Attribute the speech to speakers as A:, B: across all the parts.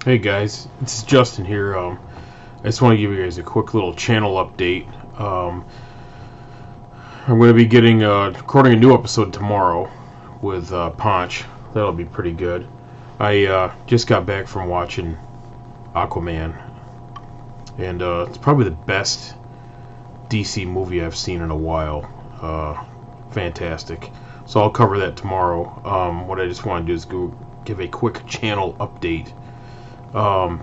A: Hey guys, this is Justin here. I just want to give you guys a quick little channel update. I'm going to be recording a new episode tomorrow with Ponch. That'll be pretty good. I just got back from watching Aquaman, and it's probably the best DC movie I've seen in a while. Fantastic. So I'll cover that tomorrow. What I just want to do is give a quick channel update. I'll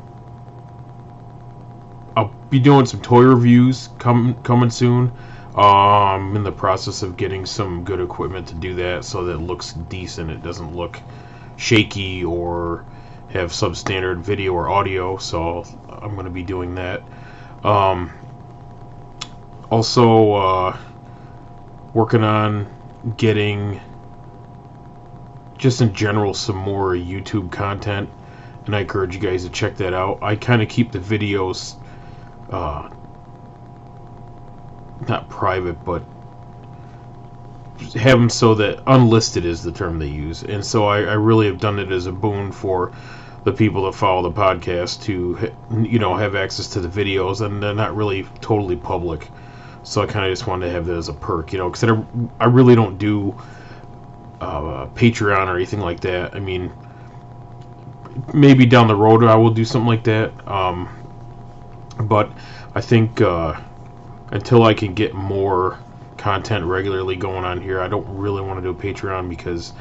A: be doing some toy reviews coming soon. I'm in the process of getting some good equipment to do that so that it looks decent. It doesn't look shaky or have substandard video or audio, so I'm going to be doing that. Also, working on getting, just in general, some more YouTube content, and I encourage you guys to check that out. I kind of keep the videos not private, but have them so that unlisted is the term they use, and so I really have done it as a boon for the people that follow the podcast to have access to the videos, and they're not really totally public. So I kind of just wanted to have that as a perk, because I really don't do Patreon or anything like that. I mean, maybe down the road I will do something like that, but I think until I can get more content regularly going on here, I don't really want to do a Patreon, because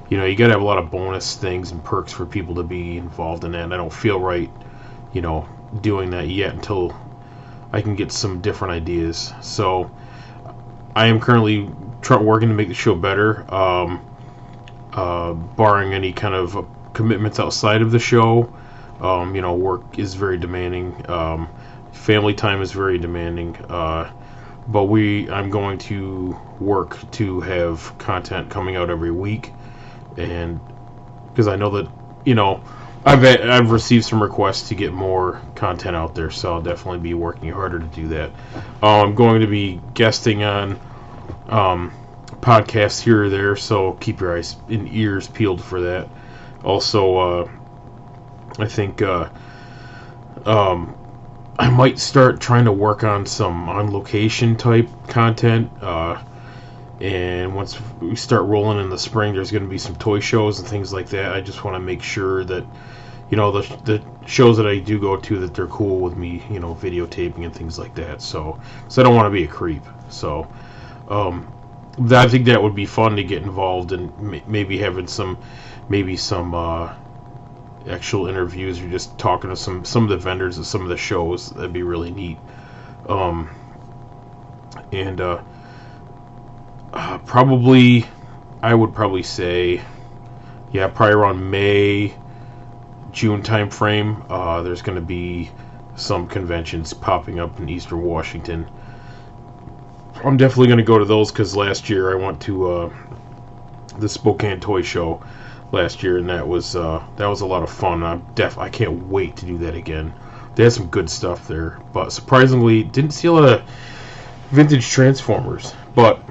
A: you gotta have a lot of bonus things and perks for people to be involved in that, and I don't feel right doing that yet until I can get some different ideas. So I am currently working to make the show better, barring any kind of commitments outside of the show. Work is very demanding. Family time is very demanding. But I'm going to work to have content coming out every week, and because I know that I've received some requests to get more content out there, so I'll definitely be working harder to do that. I'm going to be guesting on podcasts here or there, so keep your eyes and ears peeled for that. Also, I think I might start trying to work on some on-location type content, and once we start rolling in the spring, there's going to be some toy shows and things like that. I just want to make sure that the shows that I do go to, that they're cool with me videotaping and things like that, so I don't want to be a creep. So I think that would be fun to get involved in, maybe having some actual interviews, or just talking to some of the vendors at some of the shows. That'd be really neat. Probably, I would probably say, probably around May, June time frame, there's going to be some conventions popping up in Eastern Washington. I'm definitely going to go to those, because last year I went to the Spokane Toy Show last year, and that was a lot of fun. I can't wait to do that again. They had some good stuff there, but surprisingly didn't see a lot of vintage Transformers. But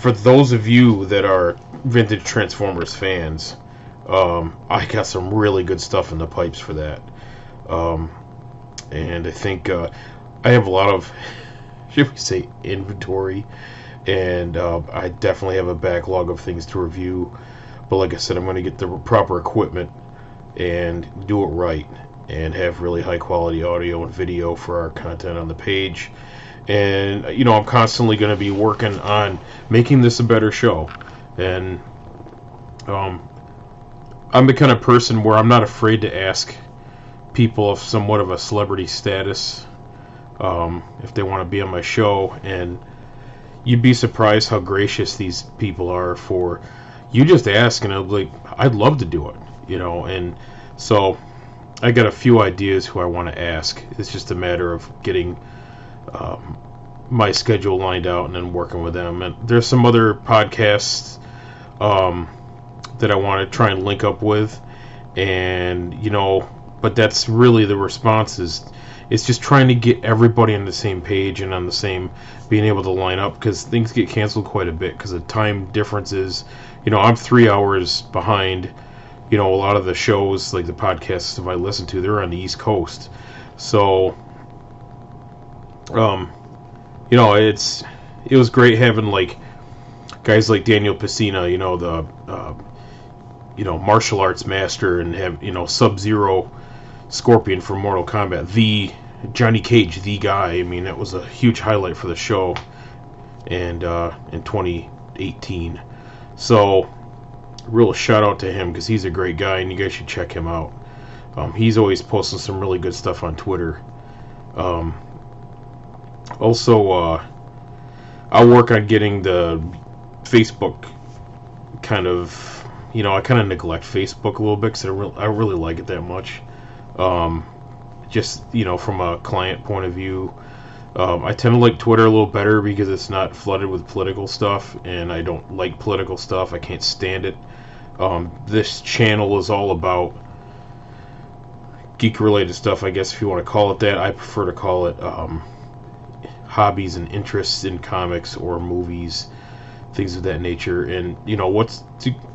A: for those of you that are vintage Transformers fans, I got some really good stuff in the pipes for that, and I think I have a lot of, should we say, inventory, and I definitely have a backlog of things to review. But like I said, I'm going to get the proper equipment and do it right, and have really high quality audio and video for our content on the page. And I'm constantly going to be working on making this a better show. And I'm the kind of person where I'm not afraid to ask people of somewhat of a celebrity status if they want to be on my show, and you'd be surprised how gracious these people are. For you just ask, and I'll be like, I'd love to do it, and so I got a few ideas who I want to ask. It's just a matter of getting my schedule lined out and then working with them. And there's some other podcasts that I want to try and link up with, and but that's really the response is, it's just trying to get everybody on the same page and on the same, being able to line up, because things get canceled quite a bit because of time differences. I'm 3 hours behind a lot of the shows, like the podcasts that I listen to, they're on the East Coast. So, it was great having like guys like Daniel Pesina, the martial arts master, and have Sub-Zero, Scorpion from Mortal Kombat, the Johnny Cage, the guy. I mean, that was a huge highlight for the show, and in 2018. So, real shout out to him because he's a great guy, and you guys should check him out. He's always posting some really good stuff on Twitter. Also, I'll work on getting the Facebook kind of. I kind of neglect Facebook a little bit because I really like it that much. Just from a client point of view, I tend to like Twitter a little better because it's not flooded with political stuff, and I don't like political stuff. I can't stand it. This channel is all about geek-related stuff, I guess, if you want to call it that. I prefer to call it hobbies and interests in comics or movies, things of that nature. And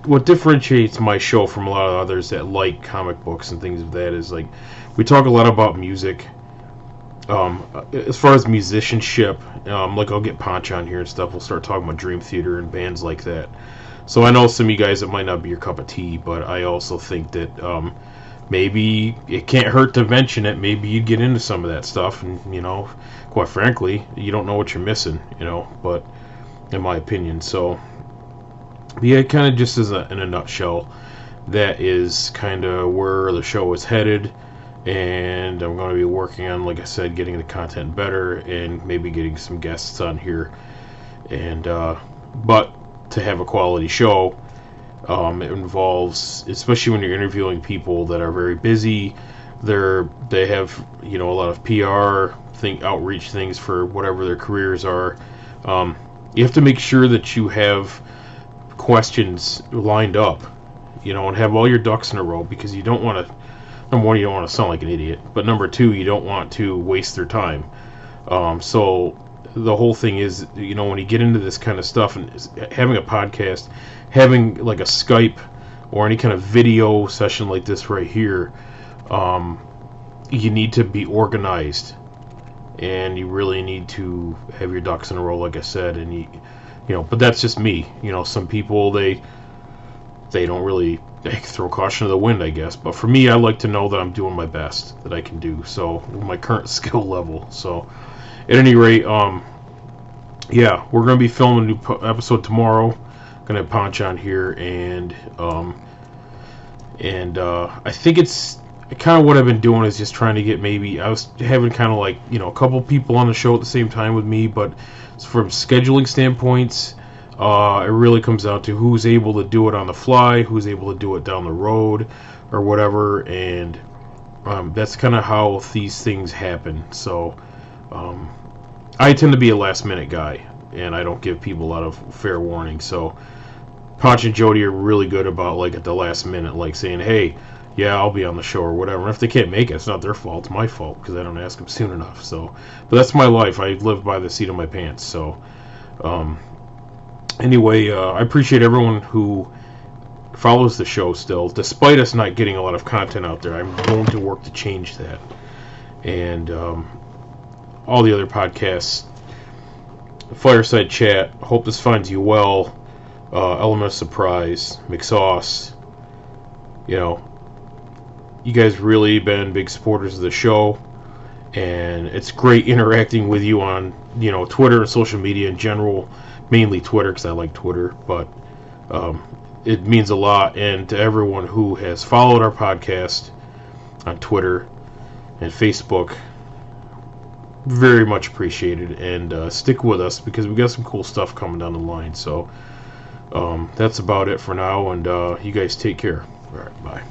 A: what differentiates my show from a lot of others that like comic books and things of that is, like, we talk a lot about music. As far as musicianship, like I'll get Ponch on here and stuff. We'll start talking about Dream Theater and bands like that. So I know some of you guys, it might not be your cup of tea, but I also think that maybe it can't hurt to mention it. Maybe you'd get into some of that stuff, and quite frankly, you don't know what you're missing. But in my opinion, so yeah, kind of just in a nutshell, that is kind of where the show is headed. And I'm going to be working on, like I said, getting the content better and maybe getting some guests on here. And but to have a quality show, it involves, especially when you're interviewing people that are very busy, they have a lot of PR outreach things for whatever their careers are. You have to make sure that you have questions lined up, and have all your ducks in a row, because you don't want to. Number one, you don't want to sound like an idiot, but number two, you don't want to waste their time. So the whole thing is, when you get into this kind of stuff and having a podcast, having like a Skype or any kind of video session like this right here, you need to be organized, and you really need to have your ducks in a row, like I said. And but that's just me. Some people they don't really. They throw caution to the wind, I guess. But for me, I like to know that I'm doing my best that I can do. So, with my current skill level. So, at any rate, yeah, we're going to be filming a new episode tomorrow. Going to have Ponch on here, and I think it's kind of what I've been doing is just trying to get I was having kind of like, a couple people on the show at the same time with me, but from scheduling standpoints, it really comes down to who's able to do it on the fly, who's able to do it down the road, or whatever, and that's kind of how these things happen. So, I tend to be a last-minute guy, and I don't give people a lot of fair warning. So, Ponch and Jody are really good about, like, at the last minute, like, saying, hey, yeah, I'll be on the show, or whatever. And if they can't make it, it's not their fault, it's my fault, because I don't ask them soon enough. So, but that's my life. I live by the seat of my pants. So, anyway, I appreciate everyone who follows the show still, despite us not getting a lot of content out there. I'm going to work to change that. And all the other podcasts, Fireside Chat, Hope This Finds You Well, Element of Surprise, McSauce, you guys really been big supporters of the show, and it's great interacting with you on, Twitter and social media in general. Mainly Twitter, because I like Twitter, but it means a lot. And to everyone who has followed our podcast on Twitter and Facebook, very much appreciated. And stick with us, because we got some cool stuff coming down the line. So that's about it for now, and you guys take care. All right, bye.